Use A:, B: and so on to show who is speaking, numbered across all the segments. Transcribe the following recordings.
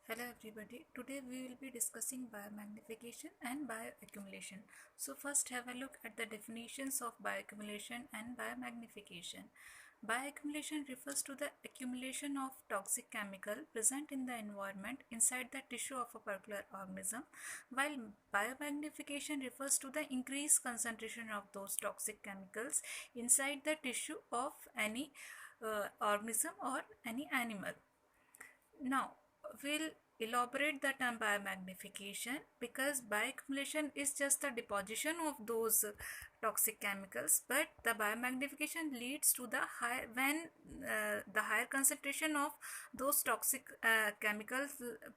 A: Hello everybody. Today we will be discussing biomagnification and bioaccumulation. So first have a look at the definitions of bioaccumulation and biomagnification. Bioaccumulation refers to the accumulation of toxic chemical present in the environment inside the tissue of a particular organism, while biomagnification refers to the increased concentration of those toxic chemicals inside the tissue of any organism or any animal. Now, we'll elaborate the term biomagnification because bioaccumulation is just the deposition of those toxic chemicals, but the biomagnification leads to the high when the higher concentration of those toxic chemicals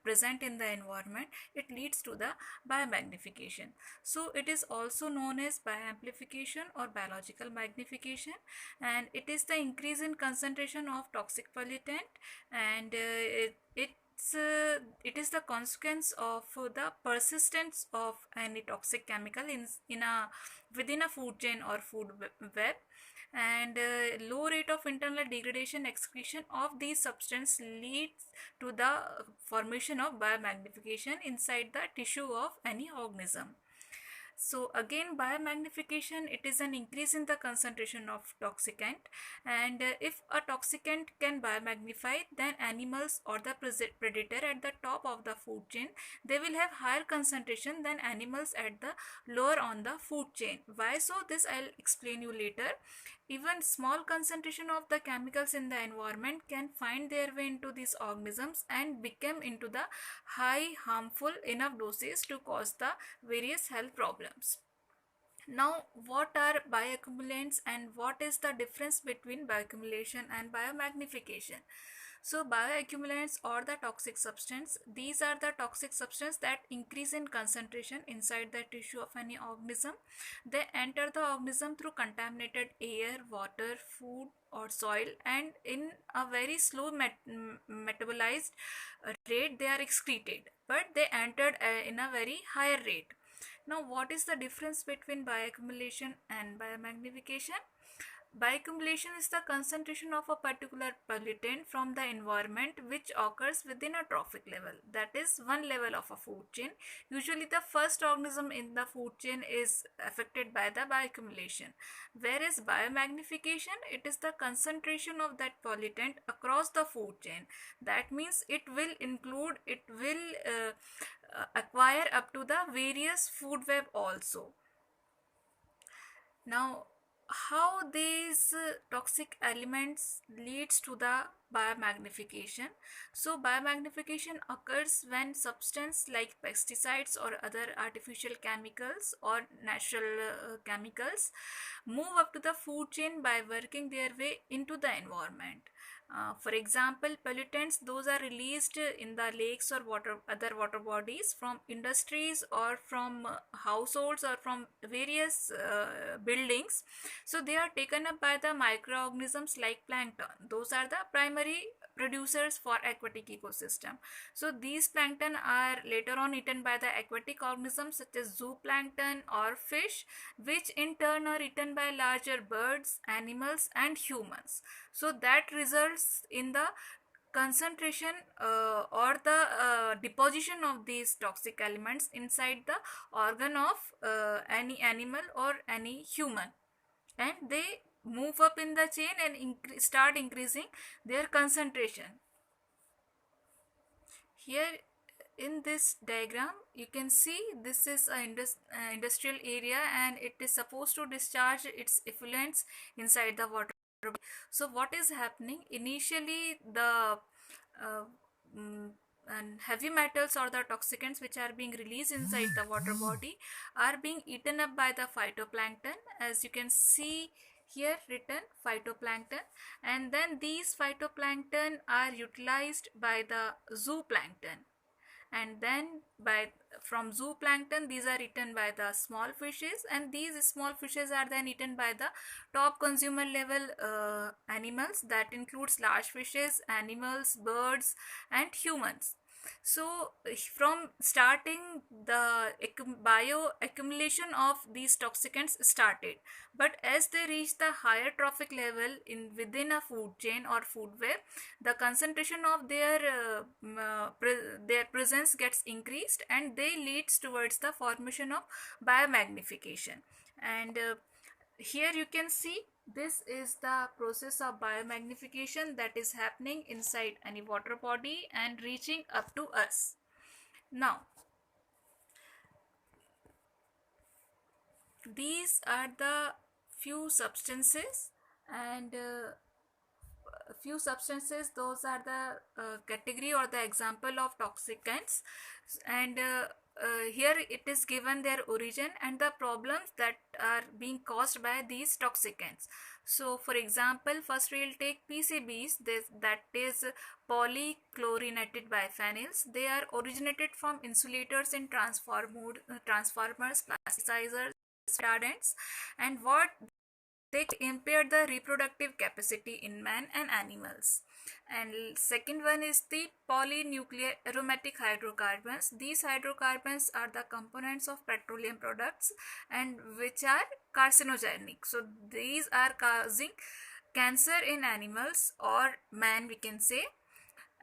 A: present in the environment, it leads to the biomagnification. So it is also known as bioamplification or biological magnification, and it is the increase in concentration of toxic pollutant, and it is the consequence of the persistence of any toxic chemical in a within a food chain or food web, and low rate of internal degradation excretion of these substance leads to the formation of biomagnification inside the tissue of any organism. So again, biomagnification, it is an increase in the concentration of toxicant, and if a toxicant can biomagnify, then animals or the predator at the top of the food chain, they will have higher concentration than animals at the lower on the food chain. Why so? This I'll explain you later. Even small concentration of the chemicals in the environment can find their way into these organisms and become into the high harmful enough doses to cause the various health problems. Now, what are bioaccumulants and what is the difference between bioaccumulation and biomagnification? So bioaccumulants or the toxic substance, these are the toxic substance that increase in concentration inside the tissue of any organism. They enter the organism through contaminated air, water, food or soil, and in a very slow metabolized rate they are excreted, but they entered in a very higher rate. Now, what is the difference between bioaccumulation and biomagnification? Bioaccumulation is the concentration of a particular pollutant from the environment which occurs within a trophic level, that is one level of a food chain. Usually the first organism in the food chain is affected by the bioaccumulation, whereas biomagnification, it is the concentration of that pollutant across the food chain. That means it will acquire up to the various food web also. Now, how these toxic elements leads to the biomagnification? So biomagnification occurs when substance like pesticides or other artificial chemicals or natural chemicals move up to the food chain by working their way into the environment. For example, pollutants, those are released in the lakes or other water bodies from industries or from households or from various buildings. So they are taken up by the microorganisms like plankton. Those are the primary producers for aquatic ecosystem. So these plankton are later on eaten by the aquatic organisms such as zooplankton or fish, which in turn are eaten by larger birds, animals and humans. So that results in the concentration or the deposition of these toxic elements inside the organ of any animal or any human, and they move up in the chain and start increasing their concentration. Here in this diagram you can see this is an industrial area, and it is supposed to discharge its effluents inside the water. So what is happening initially, the and heavy metals or the toxicants which are being released inside the water body are being eaten up by the phytoplankton, as you can see here written phytoplankton, and then these phytoplankton are utilized by the zooplankton, and then from zooplankton these are eaten by the small fishes, and these small fishes are then eaten by the top consumer level animals, that includes large fishes, animals, birds and humans. So from starting, the bioaccumulation of these toxicants started, but as they reach the higher trophic level in within a food chain or food web, the concentration of their presence gets increased, and they leads towards the formation of biomagnification. And here you can see, this is the process of biomagnification that is happening inside any water body and reaching up to us. Now, these are the few substances, and few substances, those are the category or the example of toxicants. And here it is given their origin and the problems that are being caused by these toxicants. So for example, first we will take PCBs, that is polychlorinated biphenyls. They are originated from insulators in transformers, plasticizers, retardants, and what they impair the reproductive capacity in man and animals. And second one is the polynuclear aromatic hydrocarbons. These hydrocarbons are the components of petroleum products and which are carcinogenic. So these are causing cancer in animals or man, we can say.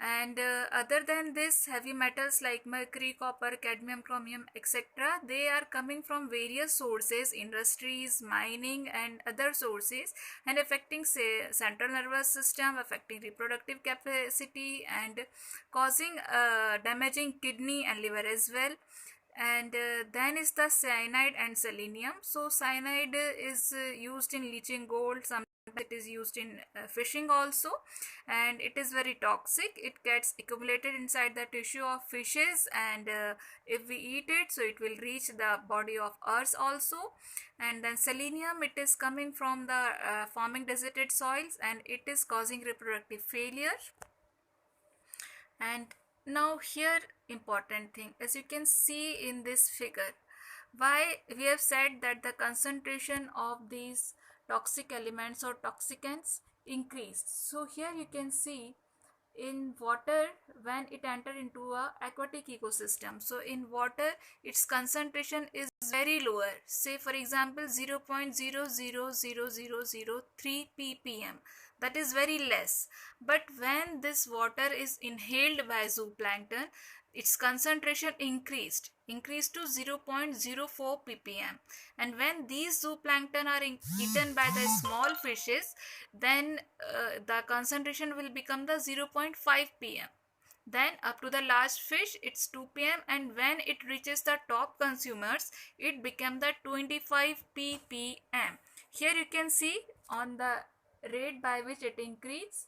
A: And other than this, heavy metals like mercury, copper, cadmium, chromium, etc., they are coming from various sources, industries, mining and other sources, and affecting, say, central nervous system, affecting reproductive capacity, and causing damaging kidney and liver as well. And then is the cyanide and selenium. So cyanide is used in leaching gold. Sometimes it is used in fishing also, and it is very toxic. It gets accumulated inside the tissue of fishes, and if we eat it, so it will reach the body of us also. And then selenium, it is coming from the farming deserted soils, and it is causing reproductive failure. And now here, important thing, as you can see in this figure, why we have said that the concentration of these toxic elements or toxicants increased. So here you can see in water, when it enter into a aquatic ecosystem, so in water its concentration is very lower, say for example 0.000003 ppm, that is very less. But when this water is inhaled by zooplankton, its concentration increased to 0.04 ppm. And when these zooplankton are eaten by the small fishes, then the concentration will become the 0.5 pm. Then up to the last fish, it's 2 pm, and when it reaches the top consumers, it became the 25 ppm. Here you can see on the rate by which it increases,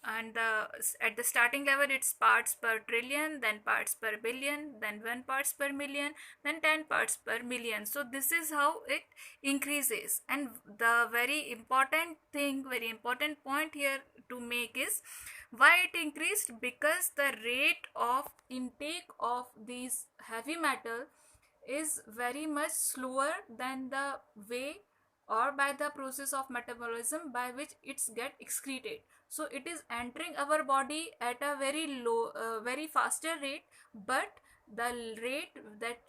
A: and at the starting level it's parts per trillion, then parts per billion, then 1 parts per million, then 10 parts per million. So this is how it increases. And the very important point here to make is why it increased, because the rate of intake of these heavy metal is very much slower than the way or by the process of metabolism by which it's get excreted. So it is entering our body at a very low, very faster rate, but the rate that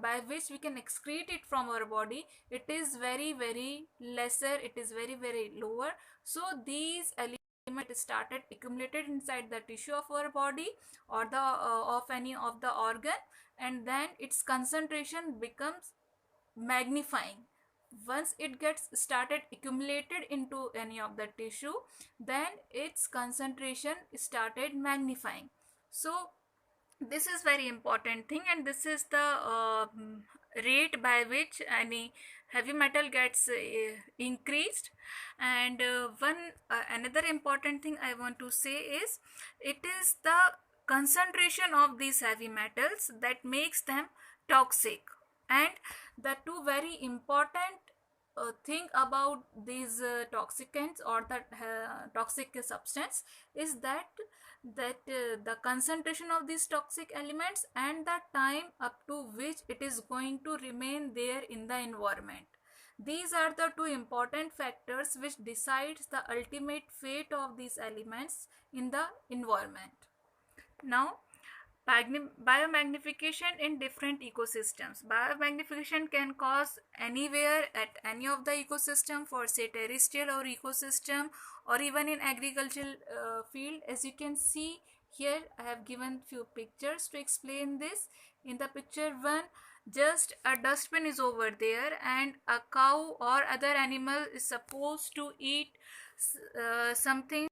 A: by which we can excrete it from our body, it is very lesser, it is very lower. So these elements started accumulated inside the tissue of our body or the of any of the organ, and then its concentration becomes magnifying. Once it gets started accumulated into any of the tissue, then its concentration started magnifying. So this is very important thing, and this is the rate by which any heavy metal gets increased. And another important thing I want to say is, it is the concentration of these heavy metals that makes them toxic. And the two very important thing about these toxicants or the toxic substance is that the concentration of these toxic elements and the time up to which it is going to remain there in the environment. These are the two important factors which decides the ultimate fate of these elements in the environment. Now, biomagnification in different ecosystems. Biomagnification can cause anywhere at any of the ecosystem, for say terrestrial or ecosystem, or even in agricultural field. As you can see here, I have given few pictures to explain this. In the picture 1, just a dustbin is over there, and a cow or other animal is supposed to eat something,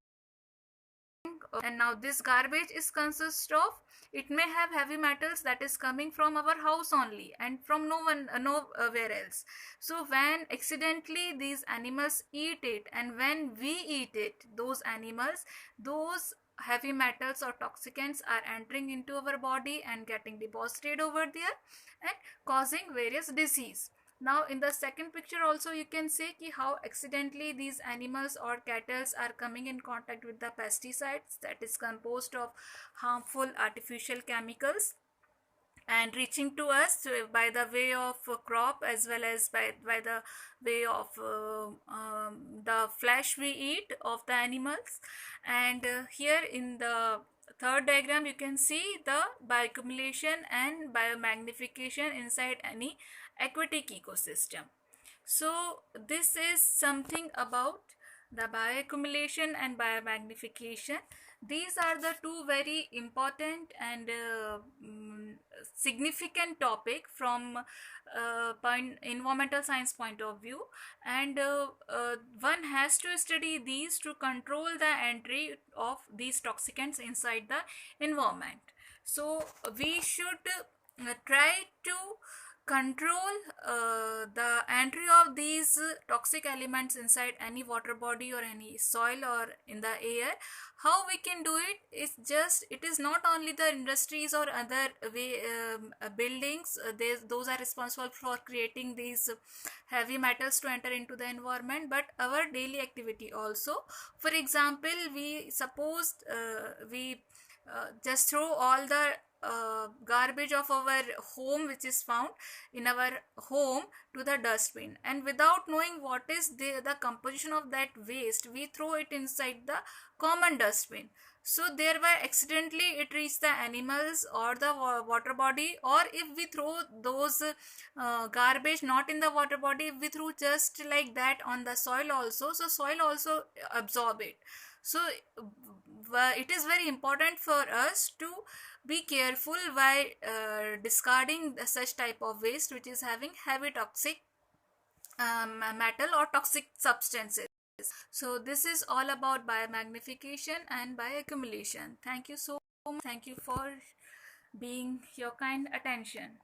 A: and now this garbage is consist of, it may have heavy metals that is coming from our house only and from nowhere else. So when accidentally these animals eat it, and when we eat it, those animals, those heavy metals or toxicants are entering into our body and getting deposited over there and causing various disease. Now in the second picture also you can see how accidentally these animals or cattle are coming in contact with the pesticides that is composed of harmful artificial chemicals and reaching to us by the way of crop, as well as by the way of the flesh we eat of the animals. And here in the third diagram you can see the bioaccumulation and biomagnification inside any aquatic ecosystem. So this is something about the bioaccumulation and biomagnification. These are the two very important and significant topic from environmental science point of view, and one has to study these to control the entry of these toxicants inside the environment. So we should try to control the entry of these toxic elements inside any water body or any soil or in the air. How we can do it is just, it is not only the industries or other buildings, those are responsible for creating these heavy metals to enter into the environment, but our daily activity also. For example, we suppose we just throw all the garbage of our home which is found in our home to the dustbin, and without knowing what is the composition of that waste, we throw it inside the common dustbin. So thereby accidentally it reaches the animals or the water body, or if we throw those garbage not in the water body, if we throw just like that on the soil also, so soil also absorb it. So it is very important for us to be careful while discarding such type of waste which is having heavy toxic metal or toxic substances. So this is all about biomagnification and bioaccumulation. Thank you so much. Thank you for being your kind attention.